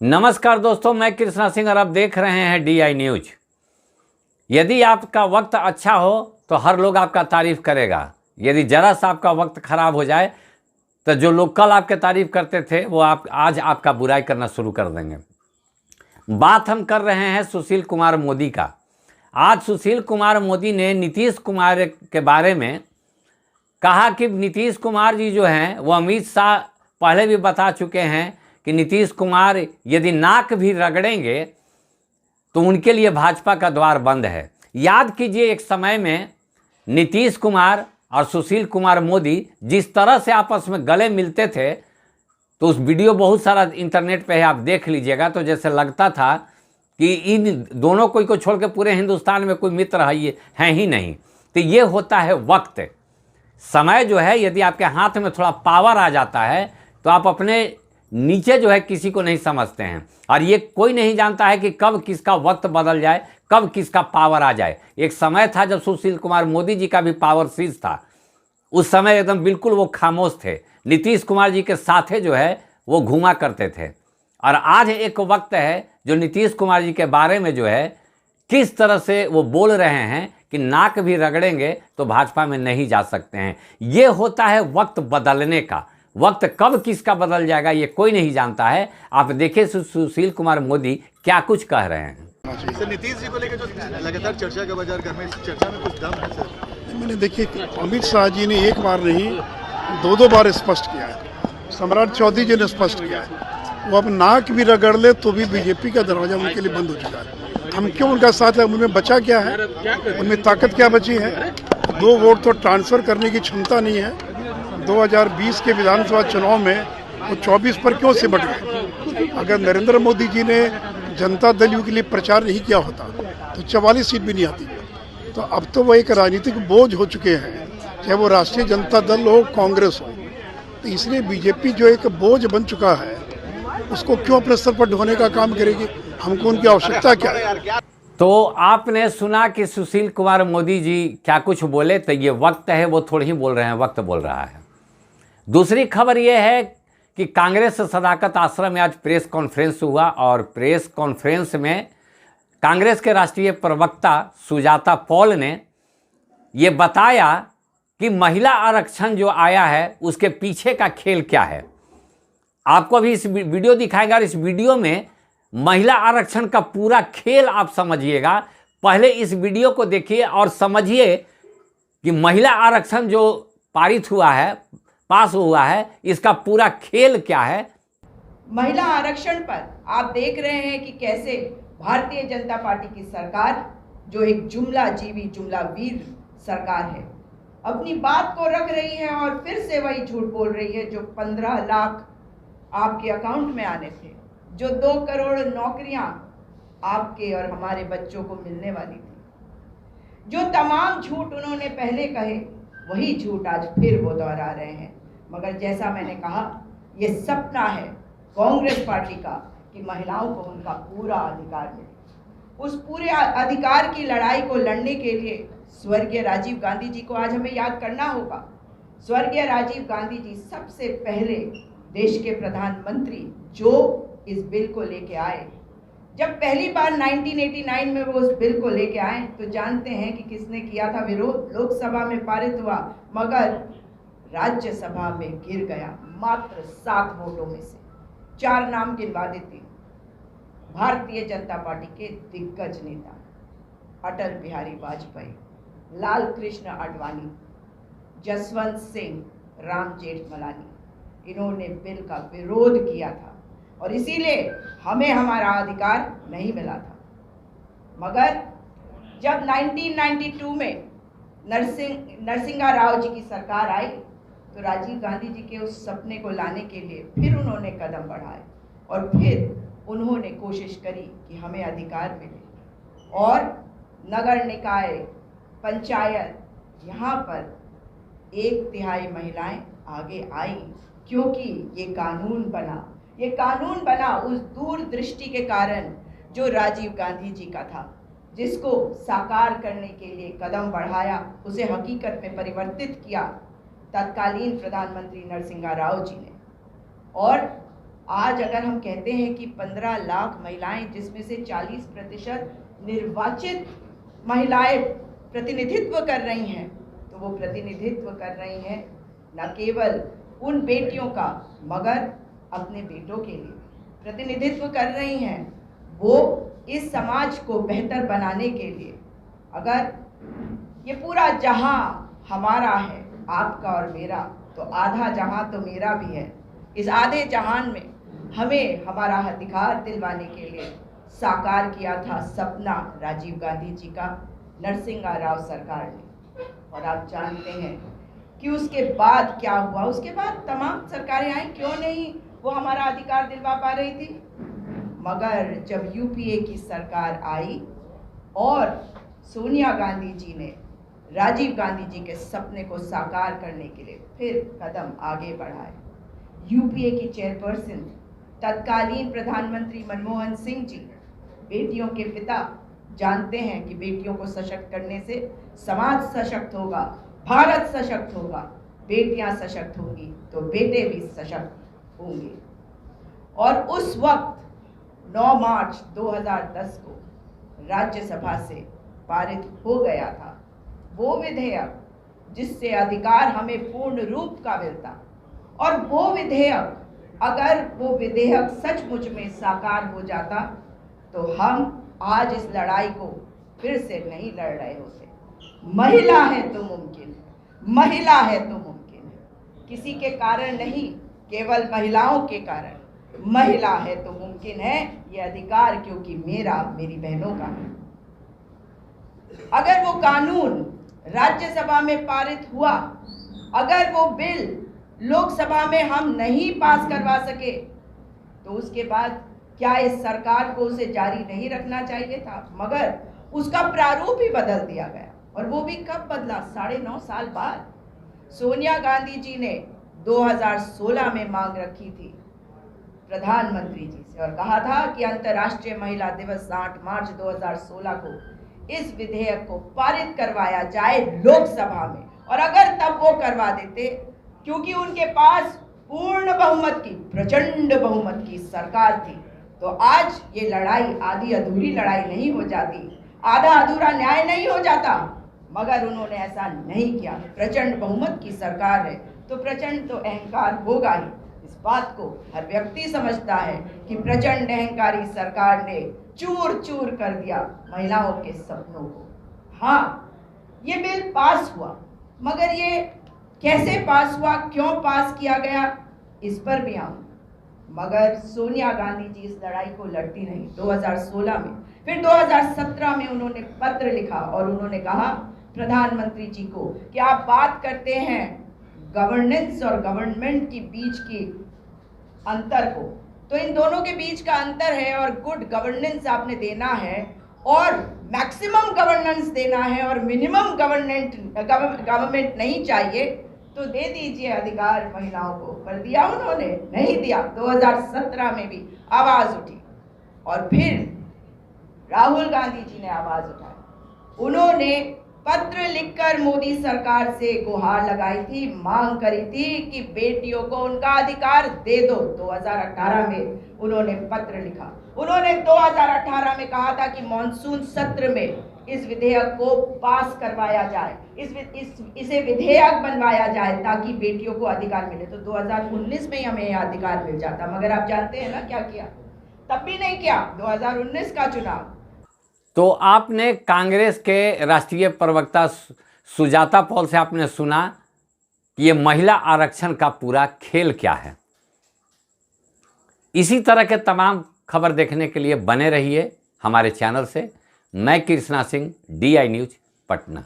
नमस्कार दोस्तों, मैं कृष्णा सिंह और आप देख रहे हैं DI न्यूज। यदि आपका वक्त अच्छा हो तो हर लोग आपका तारीफ करेगा। यदि जरा सा आपका वक्त खराब हो जाए तो जो लोग कल आपके तारीफ करते थे वो आज आपका बुराई करना शुरू कर देंगे। बात हम कर रहे हैं सुशील कुमार मोदी का। आज सुशील कुमार मोदी ने नीतीश कुमार के बारे में कहा कि नीतीश कुमार जी जो हैं वो अमित शाह पहले भी बता चुके हैं कि नीतीश कुमार यदि नाक भी रगड़ेंगे तो उनके लिए भाजपा का द्वार बंद है। याद कीजिए, एक समय में नीतीश कुमार और सुशील कुमार मोदी जिस तरह से आपस में गले मिलते थे, तो उस वीडियो बहुत सारा इंटरनेट पे है, आप देख लीजिएगा। तो जैसे लगता था कि इन दोनों को छोड़ के पूरे हिंदुस्तान में कोई मित्र है ही नहीं। तो ये होता है वक्त, समय जो है। यदि आपके हाथ में थोड़ा पावर आ जाता है तो आप अपने नीचे जो है किसी को नहीं समझते हैं, और ये कोई नहीं जानता है कि कब किसका वक्त बदल जाए, कब किसका पावर आ जाए। एक समय था जब सुशील कुमार मोदी जी का भी पावर सीज था। उस समय एकदम बिल्कुल वो खामोश थे, नीतीश कुमार जी के साथे जो है वो घूमा करते थे। और आज एक वक्त है जो नीतीश कुमार जी के बारे में जो है किस तरह से वो बोल रहे हैं कि नाक भी रगड़ेंगे तो भाजपा में नहीं जा सकते हैं। ये होता है वक्त बदलने का। वक्त कब किसका बदल जाएगा ये कोई नहीं जानता है। आप देखिए सुशील कुमार मोदी क्या कुछ कह रहे हैं। सर, नीतीश जी को लेकर जो लगातार चर्चा का बाजार कर रहे हैं, इस चर्चा में कुछ दम है सर? मैंने देखिए, अमित शाह जी ने एक बार नहीं दो बार स्पष्ट किया है। सम्राट चौधरी जी ने स्पष्ट किया है, वो अब नाक भी रगड़ ले तो भी बीजेपी का दरवाजा उनके लिए बंद हो चुका है। हम क्यों उनका साथ है? उनमें बचा क्या है? उनमें ताकत क्या बची है? 2 वोट तो ट्रांसफर करने की क्षमता नहीं है। 2020 के विधानसभा चुनाव में वो 24 पर क्यों सिमट गए? अगर नरेंद्र मोदी जी ने जनता दल यू के लिए प्रचार नहीं किया होता तो 44 सीट भी नहीं आती। तो अब तो वो एक राजनीतिक बोझ हो चुके हैं, चाहे वो राष्ट्रीय जनता दल हो, कांग्रेस हो। तो इसलिए बीजेपी जो एक बोझ बन चुका है, उसको क्यों अपने स्तर पर ढोने का काम करेगी? हमको उनकी आवश्यकता क्या है? तो आपने सुना कि सुशील कुमार मोदी जी क्या कुछ बोले। तो ये वक्त है, वो थोड़ी ही बोल रहे हैं, वक्त बोल रहा है। दूसरी खबर यह है कि कांग्रेस सदाकत आश्रम में आज प्रेस कॉन्फ्रेंस हुआ, और प्रेस कॉन्फ्रेंस में कांग्रेस के राष्ट्रीय प्रवक्ता सुजाता पॉल ने ये बताया कि महिला आरक्षण जो आया है उसके पीछे का खेल क्या है। आपको अभी इस वीडियो दिखाएंगे, और इस वीडियो में महिला आरक्षण का पूरा खेल आप समझिएगा। पहले इस वीडियो को देखिए और समझिए कि महिला आरक्षण जो पारित हुआ है, पास हुआ है, इसका पूरा खेल क्या है। महिला आरक्षण पर आप देख रहे हैं कि कैसे भारतीय जनता पार्टी की सरकार, जो एक जुमला जीवी जुमला वीर सरकार है, अपनी बात को रख रही है और फिर से वही झूठ बोल रही है। जो 15 लाख आपके अकाउंट में आने थे, जो 2 करोड़ नौकरियां आपके और हमारे बच्चों को मिलने वाली थी, जो तमाम झूठ उन्होंने पहले कहे, वही झूठ आज फिर वो दोहरा रहे हैं। मगर जैसा मैंने कहा, ये सपना है कांग्रेस पार्टी का कि महिलाओं को उनका पूरा अधिकार मिले। उस पूरे अधिकार की लड़ाई को लड़ने के लिए स्वर्गीय राजीव गांधी जी को आज हमें याद करना होगा। स्वर्गीय राजीव गांधी जी सबसे पहले देश के प्रधानमंत्री जो इस बिल को लेके आए। जब पहली बार 1989 में वो उस बिल को लेके आए तो जानते हैं कि किसने किया था विरोध। लोकसभा में पारित हुआ, मगर राज्यसभा में गिर गया मात्र 7 वोटों में से। 4 नाम गिनवा देती हूँ। भारतीय जनता पार्टी के दिग्गज नेता अटल बिहारी वाजपेयी, लाल कृष्ण आडवाणी, जसवंत सिंह, राम जेठमलानी, इन्होंने बिल का विरोध किया था और इसीलिए हमें हमारा अधिकार नहीं मिला था। मगर जब 1992 में नरसिंहा राव जी की सरकार आई तो राजीव गांधी जी के उस सपने को लाने के लिए फिर उन्होंने कदम बढ़ाए और फिर उन्होंने कोशिश करी कि हमें अधिकार मिले। और नगर निकाय, पंचायत, यहाँ पर 1/3 महिलाएं आगे आई, क्योंकि ये कानून बना उस दूरदृष्टि के कारण जो राजीव गांधी जी का था, जिसको साकार करने के लिए कदम बढ़ाया, उसे हकीकत में परिवर्तित किया तत्कालीन प्रधानमंत्री नरसिंहा राव जी ने। और आज अगर हम कहते हैं कि 15 लाख महिलाएं, जिसमें से 40% निर्वाचित महिलाएं प्रतिनिधित्व कर रही हैं, तो वो प्रतिनिधित्व कर रही हैं न केवल उन बेटियों का मगर अपने बेटों के लिए प्रतिनिधित्व कर रही हैं, वो इस समाज को बेहतर बनाने के लिए। अगर ये पूरा जहां हमारा है, आपका और मेरा, तो आधा जहां तो मेरा भी है। इस आधे जहान में हमें हमारा अधिकार दिलवाने के लिए साकार किया था सपना राजीव गांधी जी का, नरसिंहा राव सरकार ने। और आप जानते हैं कि उसके बाद क्या हुआ। उसके बाद तमाम सरकारें आई, क्यों नहीं वो हमारा अधिकार दिलवा पा रही थी। मगर जब यूपीए की सरकार आई और सोनिया गांधी जी ने राजीव गांधी जी के सपने को साकार करने के लिए फिर कदम आगे बढ़ाए, यूपीए की चेयरपर्सन तत्कालीन प्रधानमंत्री मनमोहन सिंह जी, बेटियों के पिता, जानते हैं कि बेटियों को सशक्त करने से समाज सशक्त होगा, भारत सशक्त होगा। बेटियां सशक्त होंगी तो बेटे भी सशक्त होंगे। और उस वक्त 9 मार्च 2010 को राज्यसभा से पारित हो गया था वो विधेयक जिससे अधिकार हमें पूर्ण रूप का मिलता। और वो विधेयक, अगर वो विधेयक सचमुच में साकार हो जाता तो हम आज इस लड़ाई को फिर से नहीं लड़ रहे होते। महिला है तो मुमकिन है, महिला है तो मुमकिन है, किसी के कारण नहीं, केवल महिलाओं के कारण। महिला है तो मुमकिन है ये अधिकार, क्योंकि मेरा मेरी बहनों का है। अगर वो कानून राज्यसभा में पारित हुआ, अगर वो बिल लोकसभा में हम नहीं पास करवा सके, तो उसके बाद क्या इस सरकार को उसे जारी नहीं रखना चाहिए था? मगर उसका प्रारूप ही बदल दिया गया। और वो भी कब बदला? 9.5 साल बाद। सोनिया गांधी जी ने 2016 में मांग रखी थी प्रधानमंत्री जी से और कहा था कि अंतर्राष्ट्रीय महिला दिवस 8 मार्च 2016 को इस विधेयक को पारित करवाया जाए लोकसभा में। और अगर तब वो करवा देते, क्योंकि उनके पास पूर्ण बहुमत की, प्रचंड बहुमत की सरकार थी, तो आज ये लड़ाई आधी अधूरी लड़ाई नहीं हो जाती, आधा अधूरा न्याय नहीं हो जाता। मगर उन्होंने ऐसा नहीं किया। प्रचंड बहुमत की सरकार है तो प्रचंड तो अहंकार होगा ही। इस बात को हर व्यक्ति समझता है कि प्रचंड अहंकारी सरकार ने चूर चूर कर दिया महिलाओं के सपनों को। हाँ, ये बिल पास हुआ, मगर ये कैसे पास हुआ, क्यों पास किया गया, इस पर भी आऊँ। मगर सोनिया गांधी जी इस लड़ाई को लड़ती रही 2016 में, फिर 2017 में उन्होंने पत्र लिखा और उन्होंने कहा प्रधानमंत्री जी को कि आप बात करते हैं गवर्नेंस और गवर्नमेंट के बीच की अंतर को, तो इन दोनों के बीच का अंतर है और गुड गवर्नेंस आपने देना है और मैक्सिमम गवर्नेंस देना है और मिनिमम गवर्नमेंट नहीं चाहिए, तो दे दीजिए अधिकार महिलाओं को। पर दिया उन्होंने? नहीं दिया। 2017 में भी आवाज उठी और फिर राहुल गांधी जी ने आवाज उठाई। उन्होंने पत्र लिखकर मोदी सरकार से गुहार लगाई थी, मांग करी थी कि बेटियों को उनका अधिकार दे दो। 2018 में उन्होंने पत्र लिखा। उन्होंने 2018 में कहा था कि मॉनसून सत्र में इस विधेयक को पास करवाया जाए, इसे विधेयक बनवाया जाए ताकि बेटियों को अधिकार मिले। तो 2019 में ही हमें यह अधिकार मिल जाता। मगर आप जानते हैं ना क्या किया? तब भी नहीं किया। 2019 का चुनाव। तो आपने कांग्रेस के राष्ट्रीय प्रवक्ता सुजाता पॉल से आपने सुना कि ये महिला आरक्षण का पूरा खेल क्या है। इसी तरह के तमाम खबर देखने के लिए बने रहिए हमारे चैनल से। मैं कृष्णा सिंह, DI न्यूज, पटना।